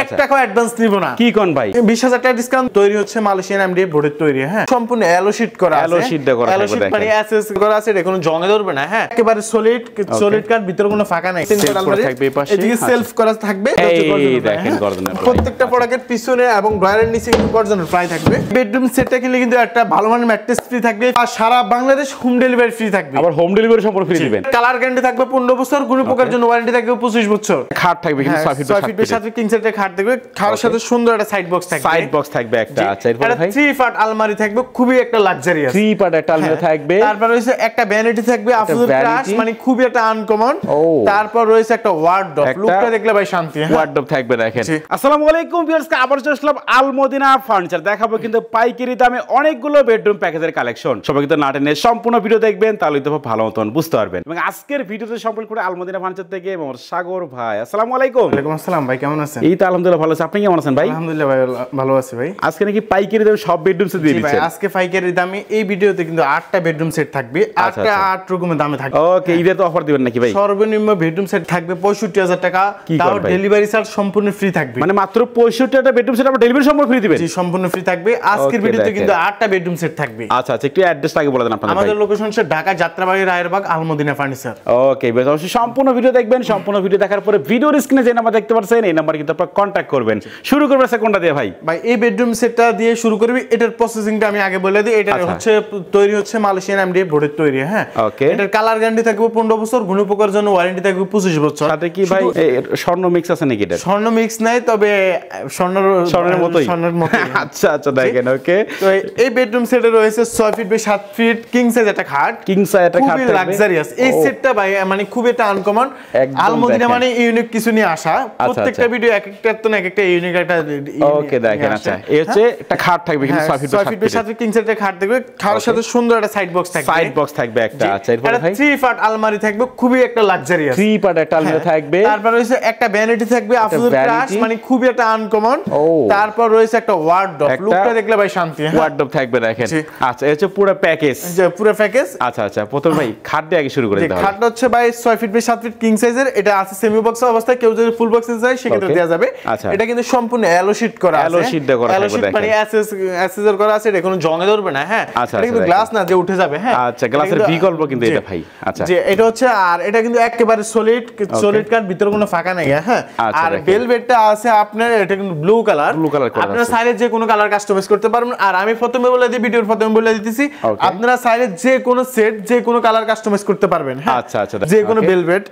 1 টাকা অ্যাডভান্স নিব না। কি কোন ভাই? 20000 টাকা ডিসকাউন্ট। তৈরি হচ্ছে মালয়েশিয়ান এমডিএফ বোর্ডের তৈরি, হ্যাঁ, সম্পূর্ণ অ্যালো শীট করা আছে। অ্যালো শীট দেওয়া করা অ্যালো শীট মানে এসএস করা আছে, এটা কোনো জং এ ধরবে না, হ্যাঁ, একেবারে সলিড কাট, ভিতরে কোনো ফাঁকা নাই। এদিকে সেলফ করা থাকবে। এই দেখেন গর্দনের প্লাই। প্রত্যেকটা প্রোডাক্টের পিছনে এবং ড্রয়ারের নিচে কিন্তু গর্দনের প্লাই থাকবে। বেডরুম সেটটা কিনলে কিন্তু একটা ভালো মানের ম্যাট্রেস ফ্রি থাকবে, আর সারা বাংলাদেশ হোম ডেলিভারি ফ্রি থাকবে। আবার হোম ডেলিভারি সম্পূর্ণ ফ্রি দিবেন। কালার গ্যারান্টি থাকবে 15 বছর, কোনো প্রকার জন্য ওয়ারেন্টি থাকবে 25 বছর। খাট থাকবে কিন্তু 6 ফিটের সাথে কিং সেটের খাট থাকবে, খাটের সাথে সুন্দর একটা সাইড বক্স থাকবে। সাইড বক্স থাকবে একটা। আচ্ছা, এরপর ভাই 3 পার্ট আলমারি থাকবে, খুবই একটা লাক্সারিয়াস 3 পার্ট একটা আলমারি থাকবে। তারপর রয়েছে একটা ভ্যানিটি থাকবে আফজল ক্রাশ, মানে খুবই একটা আনকমন। তারপর রয়েছে একটা ওয়ার্ডরোব, লুকটা দেখলে ভাই শান্তি। ওয়ার্ডরোব থাকবে দেখেন। আসসালামু আলাইকুম ভিউয়ার্স, আবার চলে আসলাম আল মদিনা ফার্নিচার। দেখাবো কিন্তু পাইকারি দামে অনেকগুলো বেডরুম প্যাকেজের কালেকশন। সবাই কিন্তু না টেনে সম্পূর্ণ ভিডিও দেখবেন, তাহলে তো ভালো মতন বুঝতে পারবেন। এবং আজকের ভিডিওতে সম্পূর্ণ করে আল মদিনা ফার্নিচার থেকে আমার সাগর ভাই। আসসালামু আলাইকুম। ওয়ালাইকুম আসসালাম ভাই, কেমন আছেন? এই তো আলহামদুলিল্লাহ ভালো আছি, আপনি কেমন আছেন ভাই? আলহামদুলিল্লাহ ভাই ভালো আছি ভাই। আজকে নাকি পাইকারি দামে সব বেডরুম সেট দিয়ে দিচ্ছেন? আজকে পাইকারি দামে এই ভিডিওতে কিন্তু 8টা বেডরুম সেট থাকবে, 8টা 8 রকমের দামে থাকবে। ওকে, ঈদের তো অফার দিবেন নাকি ভাই? সর্বনিম্ন বেডরুম সেট থাকবে 65000 টাকা, তাও ডেলিভারি চার্জ সম্পূর্ণ ফ্রি থাকবে। মানে মাত্র 65টা বেডরুম সেট আবার ডেলিভারি সম্পূর্ণ ফ্রি দিবেন? জি, সম্পূর্ণ ফ্রি থাকবে। আজকের ভিডিওতে কিন্তু 8টা বেডরুম সেট থাকবে। আচ্ছা আচ্ছা, একটু অ্যাড্রেসটা আগে বলে দেন আপনাদের। আমাদের লোকেশন হচ্ছে ঢাকা যাত্রাবাড়ি রায়েরবাগ আল মদিনা ফার্নিচার। ওকে, বেশ, অবশ্যই সম্পূর্ণ ভিডিও দেখবেন। সম্পূর্ণ ভিডিও দেখার পরে ভিডিওর স্ক্রিনে যে নাম্বার দেখতে পাচ্ছেন, এই নাম্বার কিন্তু আপনারা কন্টাক্ট করবেন। শুরু করবেন কোনটা দিয়ে ভাই? ভাই এই বেডরুম সেটটা দিয়ে শুরু করবি। এটার প্রসেসিংটা আমি আগে বলে দিই। এটা হচ্ছে তৈরি হচ্ছে মালয়েশিয়ান এমডিএফ বোর্ডের তৈরি, হ্যাঁ, ওকে। এটার কালার গ্যারান্টি থাকবে 15 বছর, গুণ পোকার জন্য ওয়ারেন্টি থাকবে 25 বছর। সাথে কি ভাই স্বর্ণ মিক্স আছে নাকি? এটা স্বর্ণ মিক্স নাই, তবে স্বর্ণের মতোই। আচ্ছা আচ্ছা, দেখেন। ওকে, তো এই বেডরুম সেটে রয়েছে 6 feet by 7 feet king size একটা খাট। কিং সাইজ একটা খাট খুবই লাক্সারিয়াস এই সেটটা ভাই, মানে খুব একটা আনকমন। আল মদিনা মানে ইউনিক কিছু নিয়ে আসা। প্রত্যেকটা ভিডিও এক একটা তো না, এক একটা ইউনিক একটা। ওকে, দেখেন। আচ্ছা, এই হচ্ছে একটা খাট থাকবে কিন্তু 6 feet by 7 feet king size একটা খাট থাকবে, খাটের সাথে সুন্দর একটা সাইড বক্স থাকবে। সাইড বক্স থাকবে একটা। আচ্ছা, এরপর ভাই 3 পার্ট আলমারি থাকবে, খুবই একটা লাক্সারিয়াস 3 পার্ট একটা আলমারি থাকবে। তারপর রয়েছে একটা ভ্যানিটি থাকবে আফজল ক্রাশ, মানে খুবই একটা আনকমন। তারপর রয়েছে একটা ওয়ার্ডরোব, লুকটা দেখলে ভাই শান্তি। ওয়ার্ডরোব থাকবে দেখেন। আচ্ছা, এই হচ্ছে পুরো প্যাকেজ। পুরো প্যাকেজ। আচ্ছা আচ্ছা, প্রথম ভাই খাট দিয়ে আগে শুরু করে দিতে হবে। খাটটা হচ্ছে ভাই 6 ফিট বাই 7 ফিট কিং সাইজের। এটা আছে সেমি বক্স অবস্থায়, কেউ যদি ফুল বক্সে চায় সেক্ষেত্রে দেওয়া যাবে। এটা কিন্তু সম্পূর্ণ অ্যালো শীট করা আছে। অ্যালো শীট দেওয়া করা আছে দেখেন। মানে এসএস করা আছে, এটা কোনো জং এ ধরবে না, হ্যাঁ। এটা কিন্তু গ্লাস না যে উঠে যাবে, হ্যাঁ। আচ্ছা, গ্লাসের বিকল্প কিন্তু এটা ভাই। আচ্ছা, যে এটা হচ্ছে, আর এটা কিন্তু একেবারে সলিড কাট, ভিতরে কোনো ফাঁকা নাই, হ্যাঁ। আর ভেলভেটটা আছে আপনার, এটা কিন্তু ব্লু কালার। আপনারা চাইলে যে কোনো কালার কাস্টমাইজ করতে পারবেন। আর আমি প্রথমে বলে দিই, ভিডিওর প্রথমে বলে দিতেছি, আপনারা চাইলে যে কোনো সেট যে কোনো কালার কাস্টমাইজ করতে পারবেন, হ্যাঁ। আচ্ছা আচ্ছা, যে কোনো ভেলভেট,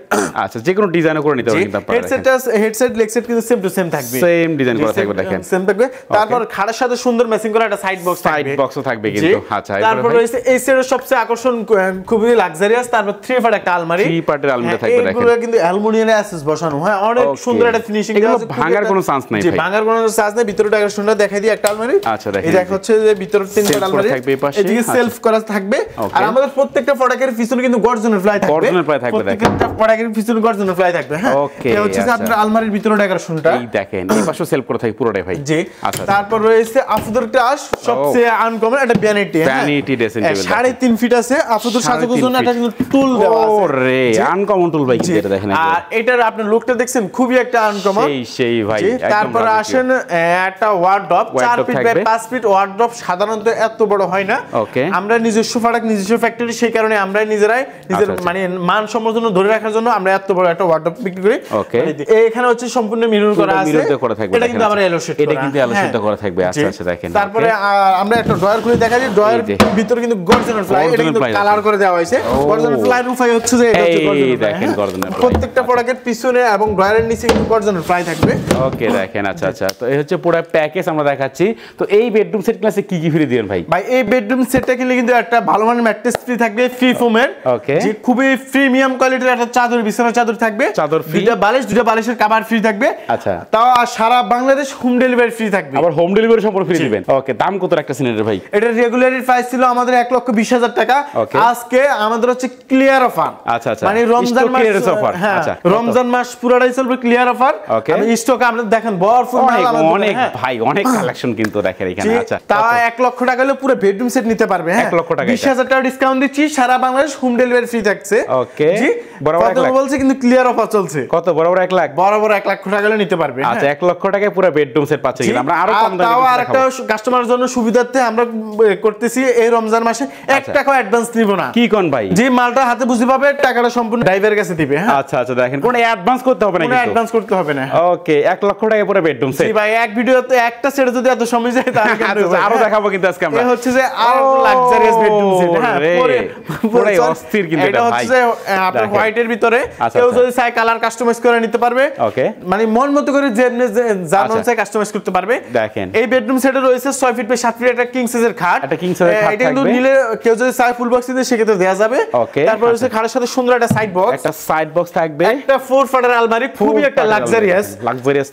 আচ্ছা, যে কোনো ডিজাইনও করে নিতে পারবেন কিন্তু আপনারা। হেডসেট লেগ সেট কিন্তু সেম টু সেম থাকবে, সেম ডিজাইন করা থাকবে দেখেন, সেম থাকবে। তারপর খাটের সাথে সুন্দর ম্যাচিং করা একটা সাইড বক্স থাকবে, সাইড বক্সও থাকবে কিন্তু। আচ্ছা, তারপর রয়েছে এই সেটের সবচেয়ে আকর্ষণ, খুবই লাক্সারিয়াস। তারপর 3 পার্ট একটা আলমারি, 3 পার্টের আলমারি থাকবে দেখেন। এগুলো কিন্তু অ্যালুমিনিয়ামের অ্যাসেস বসানো, হ্যাঁ, অনেক সুন্দর একটা ফিনিশিং দেওয়া আছে। ভাঙার কোনো চান্স নাই ভাই, ভাঙার কোনো চান্স নাই। ভিতরটা একটা সুন্দর দেখাই দিই একটা আলমারি। আচ্ছা, দেখেন, এই দেখো হচ্ছে যে ভিতরে 3 পার্ট আলমারি থাকবে, এদিকে সেলফ করা থাকবে। আর আমাদের প্রত্যেকটা প্রোডাক্টের পিছনে কিন্তু গর্জনের ফ্লাই থাকবে, গর্জনের ফ্লাই থাকবে দেখেন। প্রত্যেকটা প্রোডাক্টের পিছনে গর্জনের ফ্লাই থাকবে, হ্যাঁ। ওকে, এটা হচ্ছে যে আপনার আলমারির ভিতরে ডেকোরেশনটা এই দেখেন, এই পাশে সেলফ করা থাকে পুরোটাই ভাই। জি। আচ্ছা, তারপর রয়েছে আফজল ক্রাশ, সবচেয়ে আনকমন একটা vanity, vanity dressing table 3.5 feet আছে। আফজল সাজানোর জন্য একটা কিন্তু টুল দেওয়া আছে। ওরে আনকমন টুল ভাই, এটা দেখেন। আর এটার আপনি লুকটা দেখছেন, খুবই একটা আনকমন, সেই ভাই। তারপর আসেন একটা wardrobe 4 feet by 5 feet. Wardrobe সাধারণত এত বড় হয় না। আমরা নিজস্ব প্রোডাক্ট, নিজস্ব ফ্যাক্টরি, সেই কারণে আমরা নিজেরাই নিজের মানে মান সম্পূর্ণ ধরে রাখার জন্য আমরা এত বড় একটা ওয়ার্ডরোব বিক্রি করি। এখানে হচ্ছে সম্পূর্ণ মিরর করা আছে, এটা কিন্তু আমরা এলো শীট, এটা কিন্তু এলো শীট করা থাকবে। আচ্ছা আচ্ছা, দেখেন। তারপরে আমরা একটা ড্রয়ার খুলে দেখাই, ড্রয়ার ভিতরে কিন্তু গর্জনের ফ্লাই, এটা কিন্তু কালার করে দেওয়া হয়েছে। গর্জনের ফ্লাই রূপাই হচ্ছে যে এটা হচ্ছে গর্জনের, দেখেন গর্জনের ফ্লাই। প্রত্যেকটা প্রোডাক্টের পিছনে এবং ড্রয়ারের নিচে কিন্তু গর্জনের ফ্লাই থাকবে। ওকে, দেখেন। আচ্ছা আচ্ছা, তো এই হচ্ছে পুরো প্যাকেজ আমরা দেখাচ্ছি। তো এই বেডরুম সেট ক্লাসে কি কি ফ্রি দিবেন ভাই? ভাই এই বেডরুম সেটটা কিনলে কিন্তু একটা ভালো মানের ম্যাট্রেস ফ্রি থাকবে, ফ্রি ফোমের, যে খুবই প্রিমিয়াম কোয়ালিটির একটা চাদর, বিছানার চাদর থাকবে, চাদর ফ্রি, দুইটা বালিশের কভার ফ্রি থাকবে। আচ্ছা, তাও সারা বাংলাদেশ হোম ডেলিভারি ফ্রি থাকবে। আবার হোম ডেলিভারি সম্পূর্ণ ফ্রি দিবেন। ওকে, দাম কত একটা সিনেটের ভাই? এটা রেগুলারি প্রাইস ছিল আমাদের 1,20,000 টাকা। আজকে আমাদের হচ্ছে ক্লিয়ার অফার। আচ্ছা আচ্ছা, মানে রমজান মাস অফার, হ্যাঁ, রমজান মাস পুরোটাই চলবে ক্লিয়ার অফার। আমি স্টক আপনাদের দেখেন ভরপুর মাল আমাদের, অনেক ভাই, অনেক কালেকশন কিন্তু দেখেন এখানে। আচ্ছা, তাও 1 লক্ষ টাকা হলে পুরো বেডরুম সেট নিতে পারবে, হ্যাঁ। 1 লক্ষ টাকা, 20,000 টাকা ডিসকাউন্ট দিচ্ছি, সারা বাংলাদেশ হোম ডেলিভারি ফ্রি থাকছে। ওকে, জি, বরাবর 1 লাখ বলছে, কিন্তু ক্লিয়ার অফার চলছে। কত? বরাবর 1 লাখ, বরাবর 1 লাখ টাকা হলে নিতে পারবে। পারবে। আচ্ছা 1 লক্ষ টাকায় পুরো বেডরুম সেট পাচ্ছে কিনা আমরা আরো কম দামে তাও আরেকটা কাস্টমারের জন্য সুবিধার্থে আমরা করতেছি এই রমজান মাসে 1 টাকা অ্যাডভান্স নিব না। কি কোন ভাই? যে মালটা হাতে বুঝে পাবে টাকাটা সম্পূর্ণ ড্রাইভারের কাছে দিবে। হ্যাঁ আচ্ছা আচ্ছা দেখেন কোনো অ্যাডভান্স করতে হবে না, কোনো অ্যাডভান্স করতে হবে না। ওকে 1 লক্ষ টাকায় পুরো বেডরুম সেট। জি ভাই এক ভিডিওতে একটা সেট যদি এত সময় যায় তাহলে আচ্ছা আরো দেখাবো কিন্তু আজকে আমরা। এই হচ্ছে যে আর লাক্সারিয়াস বেডরুম সেট। হ্যাঁ পুরো অস্থির কিন্তু এটা হচ্ছে যে আপনার হোয়াইটের ভিতরে কেউ যদি চায় কালার কাস্টমাইজ করে নিতে পারবে। ওকে মানে মন মতো করে যেমনি জানুন চাই কাস্টমাইজ করতে পারবে। দেখেন এই বেডরুম সেটে রয়েছে 6 ফিট বাই 7 ফিট একটা কিং সাইজের খাট। একটা কিং সাইজের খাট এটা কিন্তু নিলে কেউ যদি চায় ফুল বক্স দিতে সেক্ষেত্রে দেয়া যাবে। তারপর রয়েছে খাটের সাথে সুন্দর একটা সাইড বক্স, একটা সাইড বক্স থাকবে, একটা 4 ফাটের আলমারি, খুবই একটা লাক্সারিয়াস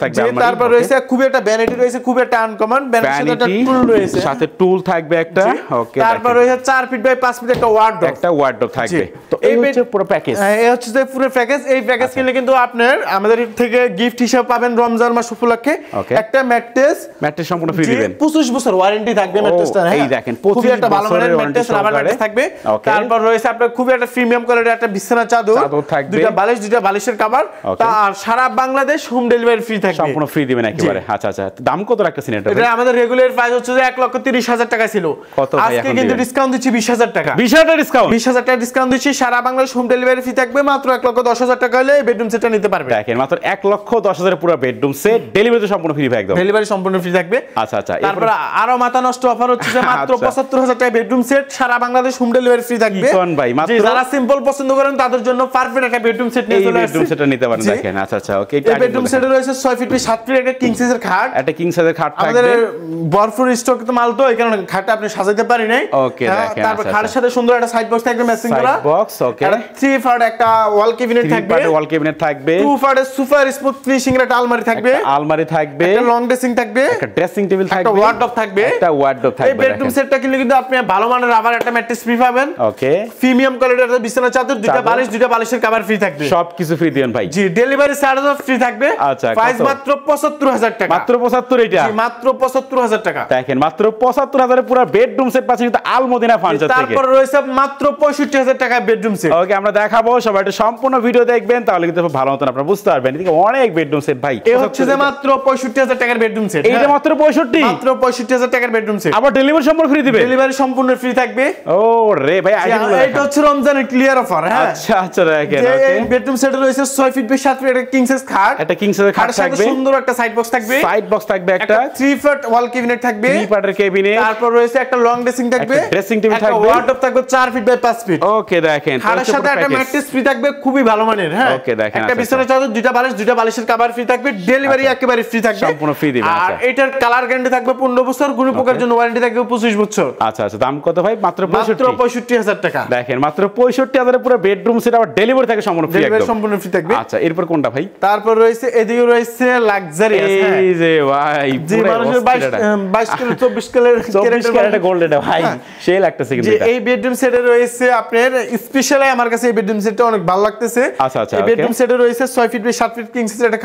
থাকবে আলমারি। তারপর রয়েছে খুবই একটা ভ্যানিটি রয়েছে, খুবই একটা আনকমন ভ্যানিটির সাথে একটা টুল রয়েছে, সাথে টুল থাকবে একটা। ওকে তারপর রয়েছে 4 ফিট বাই 5 ফিট একটা ওয়ার্ডরোব থাকবে। তো এই হচ্ছে পুরো প্যাকেজ। এই হচ্ছে যে পুরো প্যাকেজ। এই প্যাকেজ কিনলে কিন্তু আপনার আমাদের থেকে গিফট হিসেবে পাবেন রমজান মাস উপলক্ষে একটা ম্যাট্রেস সম্পূর্ণ ফ্রি দিবেন। 25 বছর ওয়ারেন্টি থাকবে ম্যাট্রেসটা। এই দেখেন 25 একটা ভালো মানের ম্যাট্রেস, রাবার ম্যাট্রেস থাকবে। তারপর রয়েছে আপনার খুবই একটা প্রিমিয়াম কোয়ালিটির একটা বিছানা চাদর থাকবে, দুইটা বালিশের কভার। আর সারা বাংলাদেশ হোম ডেলিভারি ফ্রি থাকবে, সম্পূর্ণ ফ্রি দিবেন একেবারে। আচ্ছা আচ্ছা দাম কত রাখতেছেন এটা? এটা আমাদের রেগুলার প্রাইস হচ্ছে যে 1,30,000 টাকা ছিল, আজকে কিন্তু ডিসকাউন্ট দিচ্ছি 20,000 টাকা। 20,000 টাকা ডিসকাউন্ট, 20,000 টাকা ডিসকাউন্ট দিচ্ছি। সারা বাংলাদেশ হোম ডেলিভারি ফ্রি থাকবে, মাত্র 1,10,000 টাকা হলে এই বেডরুম সেটটা নিতে পারবে। দেখেন মাত্র 1,10,000 পুরো বেডরুম সেট, ডেলিভারি সম্পূর্ণ ফ্রি একদম, ডেলিভারি সম্পূর্ণ ফ্রি থাকবে। আচ্ছা আচ্ছা তারপর আরো মাথা নষ্ট অফার হচ্ছে যে মাত্র 75,000 টাকা বেডরুম সেট, সারা বাংলাদেশ হোম ডেলিভারি ফ্রি থাকবে। কোন ভাই মাত্র যারা সিম্পল পছন্দ করেন তাদের জন্য পারফেক্ট একটা বেডরুম সেট নিয়ে চলে আসছে। বেডরুম সেটটা নিতে পারেন। দেখেন আচ্ছা আচ্ছা ওকে এই বেডরুম সেটে রয়েছে 6 ফিট বাই 7 ফিট একটা কিং সাইজের খাট, একটা কিং সাইজের খাট থাকবে। আমাদের ভরপুর স্টক তো মাল, তো এই কারণে খাটটা আপনি সাজাতে পারি নাই। ওকে দেখেন তারপর খাটের সাথে সুন্দর একটা সাইড বক্স থাকবে, ম্যাচিং করা সাইড বক্স। ওকে 3 ফাট একটা ওয়াল ক্যাবিনেট থাকবে, ওয়াল ক্যাবিনেট থাকবে, 2 ফাটের সুপার স্মুথ ফিনিশিং এর একটা আলমারি থাকবে, আলমারি থাকবে, একটা লং ড্রেসিং থাকবে, একটা ড্রেসিং টেবিল থাকবে, একটা ওয়ার্ডরোব থাকবে, একটা ওয়ার্ডরোব থাকবে। এই বেডরুম সেটটা কিনলে কিন্তু আপনি ভালো মানের রাবার একটা ম্যাট্রেস ফ্রি পাবেন। ওকে প্রিমিয়াম কোয়ালিটির একটা বিছানা চাদর, দুইটা বালিশের কভার ফ্রি থাকবে, সবকিছু ফ্রি দিবেন ভাই। জি ডেলিভারি চার্জও ফ্রি থাকবে। আচ্ছা প্রাইস মাত্র 75,000 টাকা, মাত্র 75 এটা? জি মাত্র 75,000 টাকা। দেখেন মাত্র 75,000 পুরো বেডরুম সেট পাচ্ছেন কিন্তু আলমদিনা ফার্নিচার থেকে। তারপর রয়েছে মাত্র 65,000 টাকা বেডরুম সেট। ওকে আমরা দেখাবো, সবাই একটু সম্পূর্ণ ভিডিও দেখবেন তাহলে কিন্তু ভালো মতন আপনারা বুঝতে পারবেন। এদিকে অনেক বেডরুম সেট ভাই, এই হচ্ছে যে মাত্র 65,000 টাকার বেডরুম সেট। এইটা মাত্র 65, মাত্র 65,000 টাকার বেডরুম সেট। আবার ডেলিভারি সম্পূর্ণ ফ্রি দিবে? ডেলিভারি সম্পূর্ণ ফ্রি থাকবে। ও রে ভাই এটা হচ্ছে রমজানের ক্লিয়ার অফার। হ্যাঁ আচ্ছা আচ্ছা দেখেন এই বেডরুম সেটে রয়েছে 6 ফিট বাই 7 ফিট একটা কিং সাইজ খাট, একটা কিং সাইজের খাট থাকবে, সুন্দর একটা সাইড বক্স থাকবে, সাইড বক্স থাকবে, একটা 3 ফাট ওয়াল ক্যাবিনেট থাকবে, 3 পার্টের ক্যাবিনেট, তারপর রয়েছে একটা লং ড্রেসিং থাকবে, একটা ড্রেসিং টেবিল থাকবে, একটা ওয়ার্ডরোব থাকবে 4 ফিট বাই 5 ফিট। ওকে দেখেন খাটের সাথে একটা ম্যাট্রেস ফ্রি থাকবে, খুবই ভালো মানের। হ্যাঁ ওকে দেখেন একটা বিছানা চাদর, দুইটা বালিশের কভার ফ্রি থাকবে, ডেলিভারি একেবারে ফ্রি থাকবে, সম্পূর্ণ ফ্রি দিবেন। আর এটার কালার গ্যারান্টি থাকবে 15 বছর, কোনো প্রকার জন্য ওয়ারেন্টি থাকবে 25 বছর। আচ্ছা আচ্ছা দাম কত ভাই? মাত্র 65,000 টাকা। দেখেন মাত্র 65,000 পুরো বেডরুম সেট, আবার ডেলিভারি থাকে সম্পূর্ণ ফ্রি একদম, সম্পূর্ণ ফ্রি থাকবে। আচ্ছা এরপর কোনটা ভাই? তারপর রয়েছে এদিকে রয়েছে লাক্সারিয়াস। এই যে ভাই যে মানুষের 22 কিলো 24 ক্যারেটের গোল্ড এটা ভাই সেই লাগতেছে কিন্তু এটা। এই বেডরুম সেটে রয়েছে আপনার স্পেশালি আমার কাছে এই বেডরুম সেটটা অনেক ভালো লাগতেছে। আচ্ছা আচ্ছা এই বেডরুম সেটে রয়েছে 6 ফিট বাই 7 ফিট কিং সাইজের একটা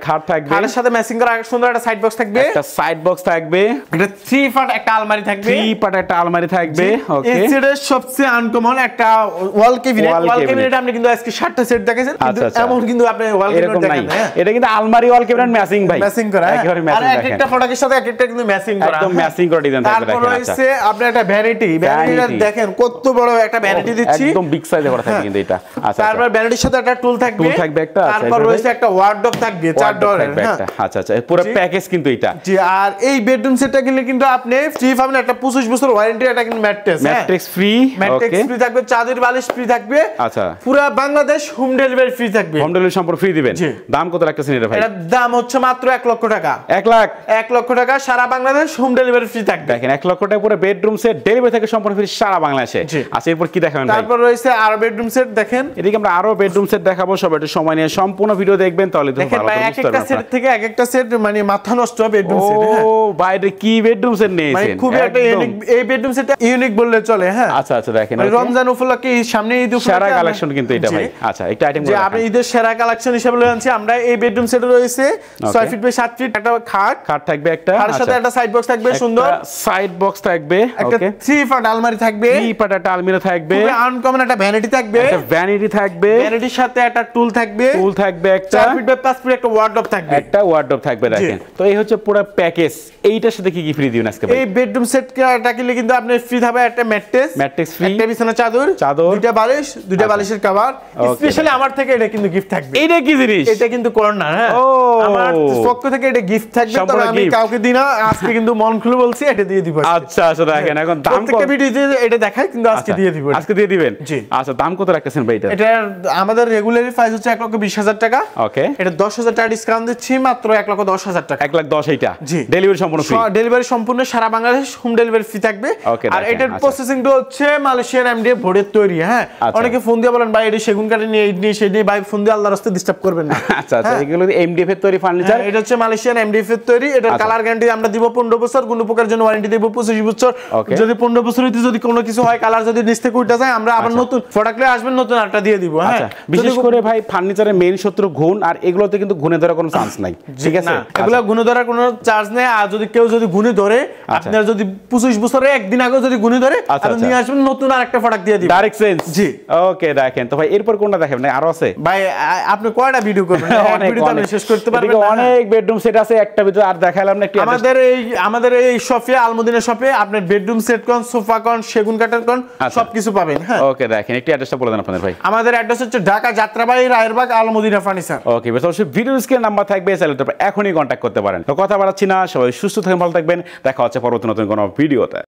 খাট থাকবে, খাটের সাথে ম্যাচিং করা সুন্দর একটা সাইড বক্স থাকবে, একটা সাইড বক্স থাকবে, একটা 3 ফাট একটা আলমারি থাকবে, 3 পার্ট একটা আলমারি থাকবে। ওকে এই সেটের সবচেয়ে আনকমন একটা ওয়াল ক্যাবিনেট আপনি কিন্তু আজকে 7টা সেট দেখাইছেন, কিন্তু এমন কিন্তু আপনি ওয়াল ক্যাবিনেট দেখেন না, এটা কিন্তু আলমারি ওয়াল ক্যাবিনেট ম্যাচিং ভাই, ম্যাচিং করা একেবারে ম্যাচিং। আর একটা প্রোডাক্টের সাথে একটা কিন্তু ম্যাচিং করা, একদম ম্যাচিং করে ডিজাইন থাকবে। দেখেন তারপর রয়েছে আপনার একটা ভ্যানিটিটা দেখেন কত বড় একটা ভ্যানিটি দিচ্ছি, একদম বিগ সাইজে করা থাকে কিন্তু এটা। আচ্ছা তারপর ভ্যানিটির সাথে একটা টুল থাকবে একটা, তারপর রয়েছে একটা ওয়ার্ডরোব থাকবে 4 ডোরের। আচ্ছা আচ্ছা পুরো প্যাকেজ কিন্তু এটা। জি আর এই বেডরুম সেটটা কিনলে কিন্তু আপনি ফ্রি পাবেন একটা 25 বছর ওয়ারেন্টি, একটা কিন্তু ম্যাট্রেস ফ্রি, ম্যাট্রেস ফ্রি থাকবে, চাদর বালিশ ফ্রি থাকবে। আচ্ছা পুরো বাংলাদেশ হোম ডেলিভারি ফ্রি থাকবে, হোম ডেলিভারি সম্পূর্ণ ফ্রি দিবেন। দাম কত রাখতেছেন এটা ভাই? এর দাম হচ্ছে মাত্র 1 লক্ষ টাকা। 1 লক্ষ টাকা, সারা বাংলাদেশ হোম ডেলিভারি ফ্রি থাকবে। দেখেন 1 লক্ষ টাকা পুরো বেডরুম সেট, ডেলিভারি থাকে সম্পূর্ণ ফ্রি সারা বাংলাদেশে। আচ্ছা এরপর কি দেখাবেন ভাই? তারপর রয়েছে আরো বেডরুম সেট দেখেন, এদিকে আমরা আরো বেডরুম সেট দেখাবো, সবাই একটু সময় নিয়ে সম্পূর্ণ ভিডিও দেখবেন তাহলে তো ভালো হবে। একটা সেট থেকে একটা সেট মানে মাথা নষ্ট বেডরুম সেট। ও বাইরে কি বেডরুম সেট নিয়েছেন, মানে খুব একটা ইউনিক, এই বেডরুম সেটটা ইউনিক বললে চলে। হ্যাঁ আচ্ছা আচ্ছা দেখেন রমজান উপলক্ষে সামনে ঈদ উপলক্ষে সেরা কালেকশন কিন্তু এটা ভাই। আচ্ছা একটা আইটেম যে আপনি ঈদের সেরা কালেকশন হিসেবে লয়ে আনছি আমরা। এই বেডরুম সেটে রয়েছে 6 ফিট বাই 7 ফিট একটা খাট থাকবে, একটা তার সাথে একটা সাইড বক্স থাকবে, সুন্দর সাইড বক্স থাকবে, একটা 3 ফাট আলমারি থাকবে, 3 ফাট একটা আলমিরা থাকবে, খুব আনকমন একটা ভ্যানিটি থাকবে, একটা ভ্যানিটি থাকবে, ভ্যানিটির সাথে একটা টুল থাকবে, একটা 4 ফিট বাই 5 ফিট একটা ওয়ার্ডরোব থাকবে। একটা ওয়ার্ডরোব থাকবে দেখেন। তো এই হচ্ছে পুরো প্যাকেজ। এইটার সাথে কি কি ফ্রি দিবেন আজকে ভাই? এই বেডরুম সেটটা কিনলে কিন্তু আপনি ফ্রি হবে একটা ম্যাট্রেস ফ্রি, একটা বিছানা চাদর, দুইটা বালিশের কভার। স্পেশালি আমার থেকে এটা কিন্তু গিফট থাকবে। এইটা কি জিনিস? এটা কিন্তু কর্নার, হ্যাঁ আমার পক্ষ থেকে এটা গিফট থাকবে। তবে আমি কাউকে দিই না, আজকে কিন্তু মন খুলে বলছি এটা দিয়ে দিব। আচ্ছা আচ্ছা দেখেন এখন দাম কত? প্রত্যেকটা ভিডিওতে এটা দেখাই, কিন্তু আজকে দিয়ে দিব। আজকে দিয়ে দিবেন? জি। আচ্ছা দাম কত রাখতেছেন ভাই এটা? এটা আমাদের রেগুলারি প্রাইস হচ্ছে 1,20,000 টাকা। ওকে। এটা 10,000 টাকা ডিসকাউন্ট দিচ্ছি, মাত্র 1,10,000 টাকা। 1,10,000 এইটা? জি। ডেলিভারি সম্পূর্ণ ফ্রি? ডেলিভারি সম্পূর্ণ সারা বাংলাদেশ হোম ডেলিভারি ফ্রি থাকবে। আর এটার প্রসেসিংটা হচ্ছে মালয়েশিয়ান এমডিএ বোর্ডের তৈরি। হ্যাঁ, অনেকে ফোন দিয়ে বলেন ভাই এটা সেগুন কাঠে নিয়ে এই নিয়ে সেই নিয়ে, ভাই ফোন দিয়ে আল্লাহর রাস্তায় ডিস্টার্ব করবেন না। আচ্ছা আচ্ছা, এগুলো এমডিএফ এর তৈরি ফার্নিচার। এটা হচ্ছে মালয়েশিয়ান এমডিএফ এর তৈরি। এটার কালার গ্যারান্টি আমরা দিব 15 বছর, কোনো প্রকার জন্য ওয়ারেন্টি দেব 25 বছর। যদি 15 বছর হইতে যদি কোনো কিছু হয়, কালার যদি নিচ থেকে উঠে যায়, আমরা আবার নতুন প্রোডাক্ট নিয়ে আসবেন, নতুন আরেকটা দিয়ে দিব। হ্যাঁ, বিশেষ করে ভাই ফার্নিচারের মেইন শত্রু ঘুণ, আর এগুলোতে কিন্তু ঘুণে ধরার কোনো চান্স নাই। ঠিক আছে, এগুলো ঘুণে ধরার কোনো চার্জ নেই। আর যদি কেউ যদি ঘুণে ধরে, আপনার যদি 25 বছরে একদিন আগে যদি ঘুণে ধরে, আপনি নিয়ে আসবেন, নতুন আরেকটা প্রোডাক্ট দিয়ে দিব ডাইরেক্ট চেঞ্জ। জি। ওকে দেখেন। তো ভাই এরপর কোনটা দেখাবেন? না আরো আছে ভাই? আপনি কয়টা ভিডিও করবেন? ভিডিওতে আপনি শেষ করতে পারবেন না। অনেক বেডরুম সেট আছে, একটা ভিতরে আর দেখাইলাম না। একটু আমাদের এই শপে, আলমদিনা শপে আপনার বেডরুম সেট কোন, সোফা কোন, সেগুন কাঠের কোন, সবকিছু পাবেন। হ্যাঁ, ওকে দেখেন একটু অ্যাড্রেসটা বলে দেন আপনাদের ভাই। আমাদের অ্যাড্রেস হচ্ছে ঢাকা যাত্রাবাড়ি রায়েরবাগ আলমদিনা ফার্নিচার। ওকে বেশ, অবশ্যই ভিডিও স্ক্রিনে নাম্বার থাকবে, চ্যানেলটা এখনই কন্ট্যাক্ট করতে পারেন। তো কথা বাড়াচ্ছি না, সবাই সুস্থ থাকবেন, ভালো থাকবেন। দেখা হচ্ছে পরবর্তী নতুন কোনো ভিডিওতে।